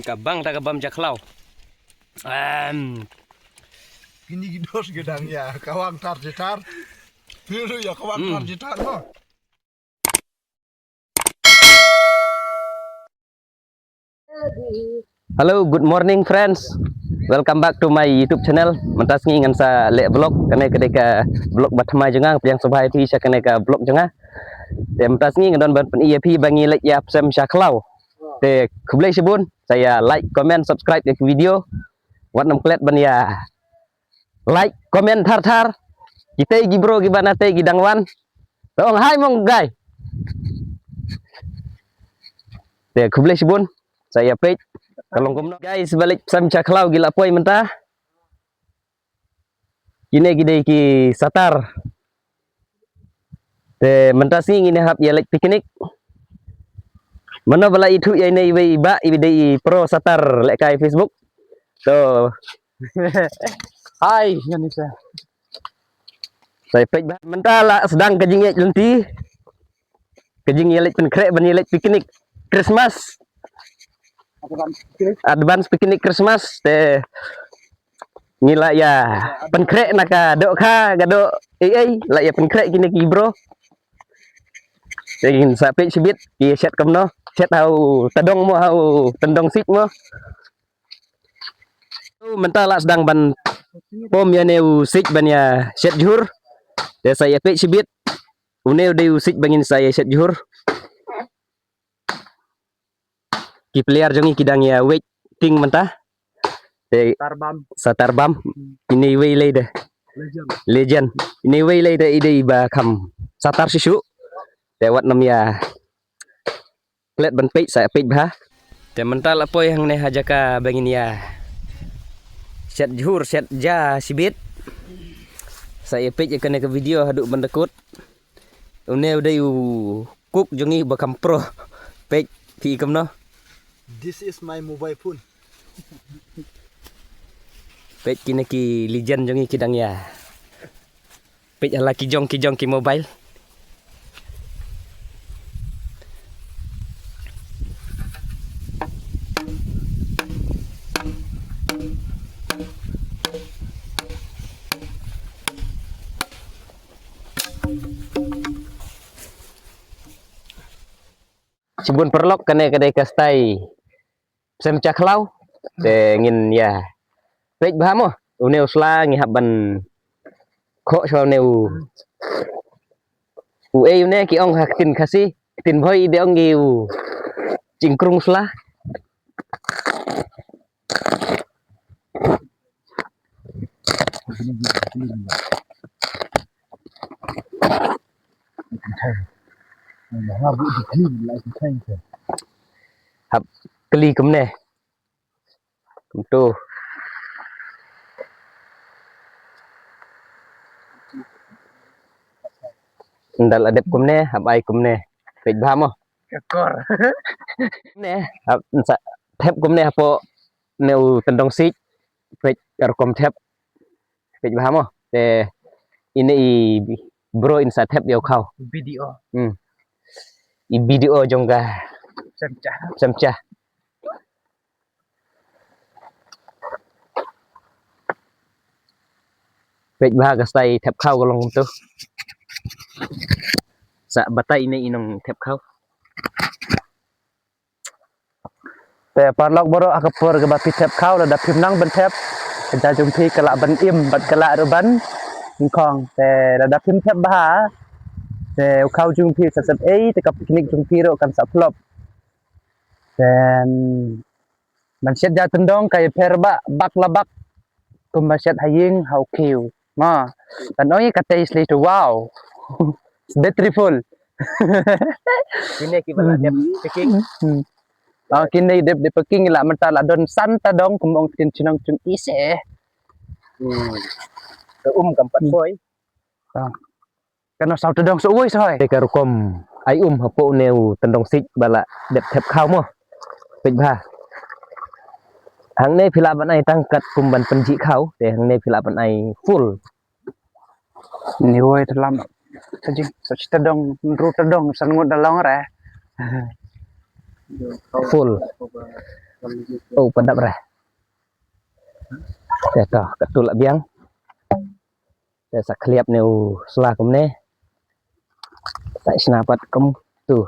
Kabang tak kabam jaklau. Kini gidos gedang ya, kawang tar jetar. Biru ya kawang tar jetar mo. Hello, good morning friends. Welcome back to my YouTube channel. Mentas ngi ngan sa le vlog kane kedeka vlog batma jengang yang subhai pi sa kane ka vlog jenga. Te mentas ngi ngadon ban pen EP bangi lek ya sem syaklau. Te kublai sibun saya like, comment, subscribe ke video. Wat nam klet ban ya. Like, comment thar. Kita gi bro gimana te gidangwan. Tong hai mong guys. Te kublai sibun saya page kalau ngomong guys balik sam caklau gila poi mentah. Kini gede ki satar. Te mentah sing ini hap ya lek piknik. Mana bala itu ya ini iba ibidai pro satar lek kai Facebook. So hai Indonesia. Saya page mentah lah sedang kejing lenti. Kejing lek penkrek ban lek piknik Christmas. Advance piknik Christmas te ngila ya penkrek naka dok ka gado lah ya penkrek gini ki bro ingin sapi sibit ki set kamno set hau tadong mo hau tendong sik mo mentala sedang ban pom ya neu sik ban ya set juhur te saya pe sibit uneu deu sik bangin saya set juhur ki player jongi kidang ya waiting mentah te satarbam ini way lay deh legend ini way lay deh ide iba kam satar sisu te wat nam ya klet ban page saya page bah te mental apa yang ne hajaka bangin ya set juhur set ja sibit saya page ke video haduk bendekut une udah cook jongi bakam pro page pi kamno. This is my mobile phone. Page kini ki legend jongi kidang ya. Page ala kijong ki mobile. Cibun perlok kene kedai kastai sem caklau te ngin ya pej bahamo uneu sla ngihap ban kho so neu une ki ong haktin khasi tin bhoi de ong giu cingkrung sla hap keli kumne tu ndal adep kumne hap ai kumne pej bahamo Ekor. ne hap thep kumne hapo neu tendong sik pej arkom thep pej bahamo te ini i bro insa thep yo khau Video. I video jongga semcah pej bah kastai thep khau kalong tu sa batai ini inong thep khau te parlok boro akapur ke bapi thep khau la da phimnang ban thep ja jumpi kala ban im bat kala ruban khong te da phim thep bah te khau jumpi sa sat ei te kap piknik jumpi ro kan sa flop dan man set ja tendong kai perba bak labak kumba set haying how kiu ma dan oi kata isli to wow beautiful ini ki bala dep picking kini dep picking la mentala don santa dong kumong tin chinong chung ise ke kampat boy kana sau tendong so oi soi te karukom ai hapo neu tendong sik bala dep thep khau mo pej ba hang ne phila ban ai tangkat kumban penji khau te hang ne phila ban ai full Ni woi telam. Jadi so tedong ru tedong san ngut dalong re. full. Oh, padap dah. Dah toh, ketul biang. Dah sak kliap ni selah kum ni. Tak senapat kum tu.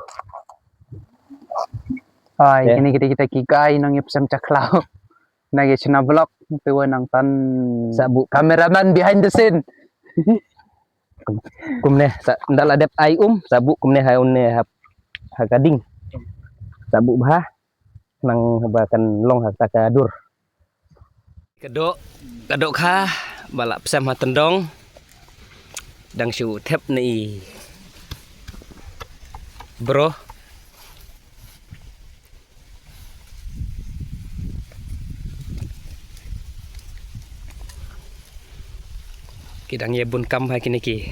Ay, ini kita kikai nang ipsam caklau. Nagi china vlog tu nang tan sabu kameraman behind the scene. Kum ne ndak ladep ai sabu kum ne haun ne ha gading. Sabu bah nang bakan long hak takadur. Kedok kha balap psam ha tendong dang shu thep ni bro. Kidang ye bun kam hai kini ki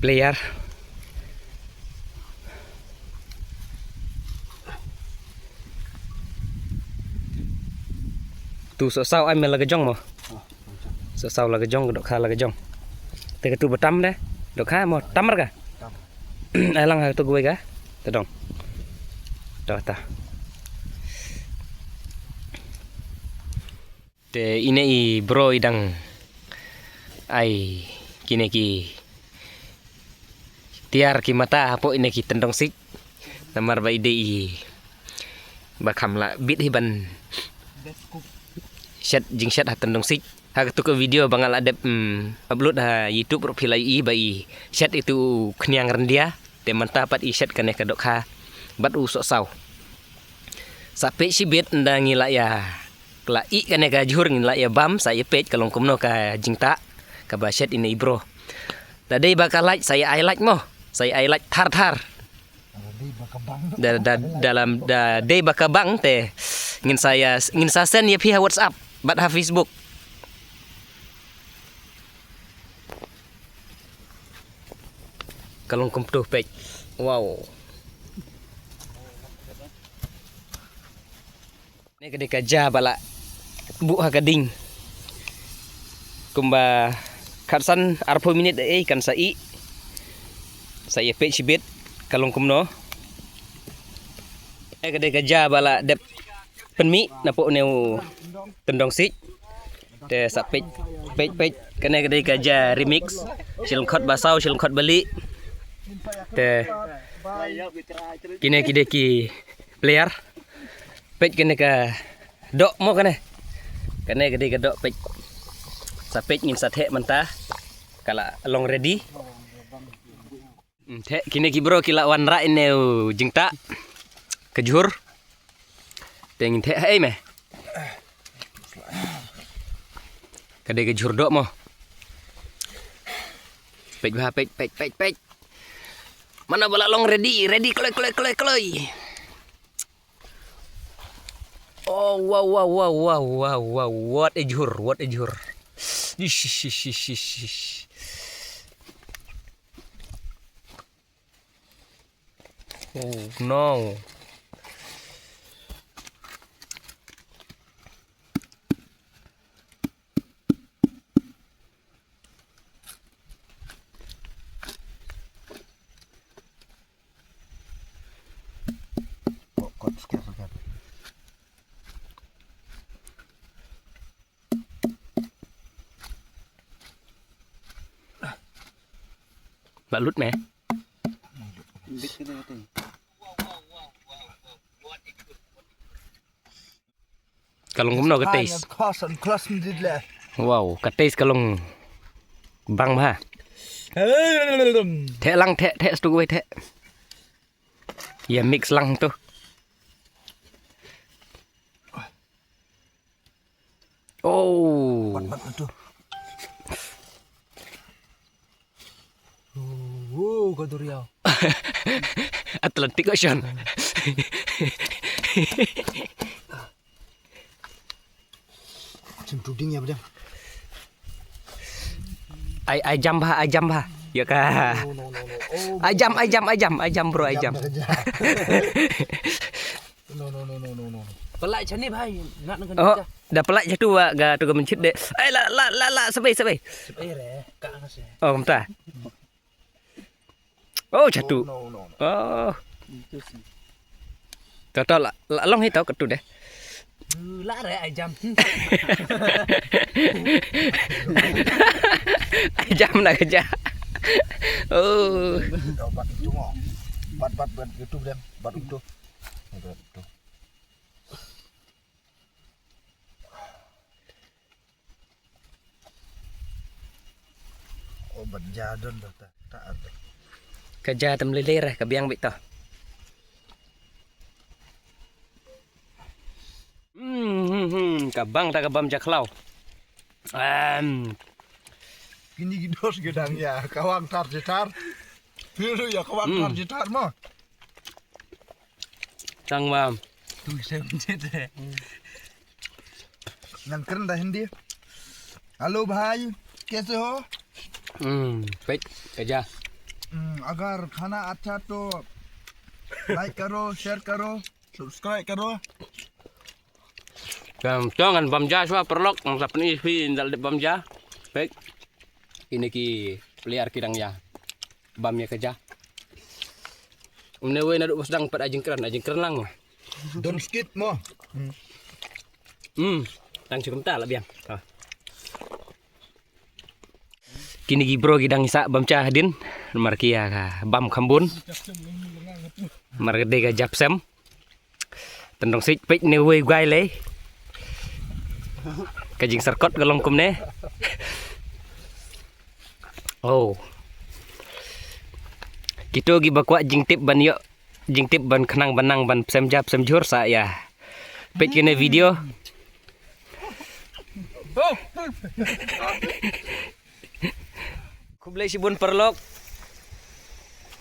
player tu so sao ai mel la jong mo so sao la jong dok kha la jong te tu batam de dok kha mo tamar ka ai lang ha tu gue ka te dong ta te ine i bro idang ai kini ki tiar ki mata apo ine ki tendong sik namar ba ide i ba kham la bit hi ban shat jing shat ha tendong sik ha tu ke video bangal adep upload ha YouTube profile i ba i shat itu khniang rendia te manta pat i shat kane ka dok ha bat u sok sau sape si bet ndangi la ya kla i kane ka jur ngin la ya bam saya page kalong kumno ka jingta ka ba shat ini bro tadi bakal like saya I like mo saya I like thar dalam day bakabang te ngin saya send ya pihak WhatsApp bat ha Facebook kalong kumpuh page wow ni kede kaja bala bu ha gading kumba karsan arpo minit kan sai saya page bit kalong kumno kede kaja bala dep penmi napo neu tendong sik te sa page kene kede kaja remix silkhot basau silkhot bali te kine kide ki player page kene ka dok mo kene kede ka dok page sa page ngin sa the manta kala long ready the kine ki bro kila wan ra ineu jingta kejur tengin the ai me kade kejur dok mo page bah page mana bala long ready kloy oh wow what a jur ish. Oh no balut me kalong kumno ka taste wow ka taste kalong bang ba the lang the stu we the ya mix lang tu oh Kaduriao Atlantic Ocean Cempruding ya bedang I jam bah ya kah I jam bro I jam no pelak macam ni bhai nak dengan oh dah pelak je tu ga tu ga mencit dek la sabai re kak anas oh bentar oh jatuh no oh Tao long hít tao cất tụt đấy. Lạ rồi ai jam. Ai jam là cái cha. Bat itu mau. Bat YouTube dem. Bat itu. Oh, bat jadon dah tak ada. Kerja tem lele lah kebiang bit tao. Kabang tak kabam jaklau. Kini gidos gedang ya, kawang tar jetar. Dulu ya kawang tar jetar mah. Sang mam. Tuh saya mencet deh. Yang keren dah hindi. Halo भाई, कैसे हो? Baik kerja. अगर खाना अच्छा तो लाइक करो, शेयर करो, सब्सक्राइब करो. Jangan bamja semua perlok mangsa peni fi ndal de bamja. Baik. Ini ki peliar kidangnya. Bamnya kerja. Umne we na do sedang pad ajeng keren lang. Don't skip mo. Tang cukup tak lah biang. Kini gi bro kidang isa bamja hadin. Markia ka bam khambun. Margede ka japsem. Tendong sik pek ne we guai le. Kajing serkot galong kumne. Oh. Kita gi bakwa jing tip ban yo. Jing tip ban khnang banang ban psem jap sem jur sa ya. Pek kene video. Kublai si bun perlok.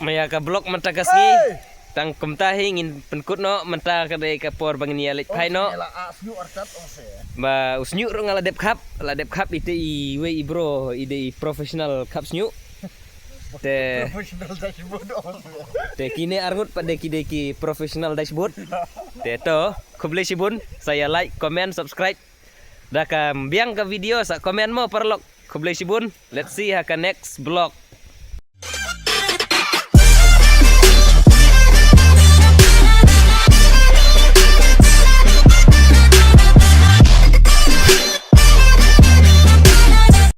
Maya ka blok mata kasni. Tang kumtahi ngin penkut no menta kadai ka por bangni alit pai no. Ba usnyu ro ngaladep kap ite I we bro ide professional kap snyu. Te Professional dashboard. te kini arngut pada ki professional dashboard. Te to kublai si bun saya like, comment, subscribe. Dah ka biang ka video sa comment mo perlok kublai si bun. Let's see ha ka next vlog.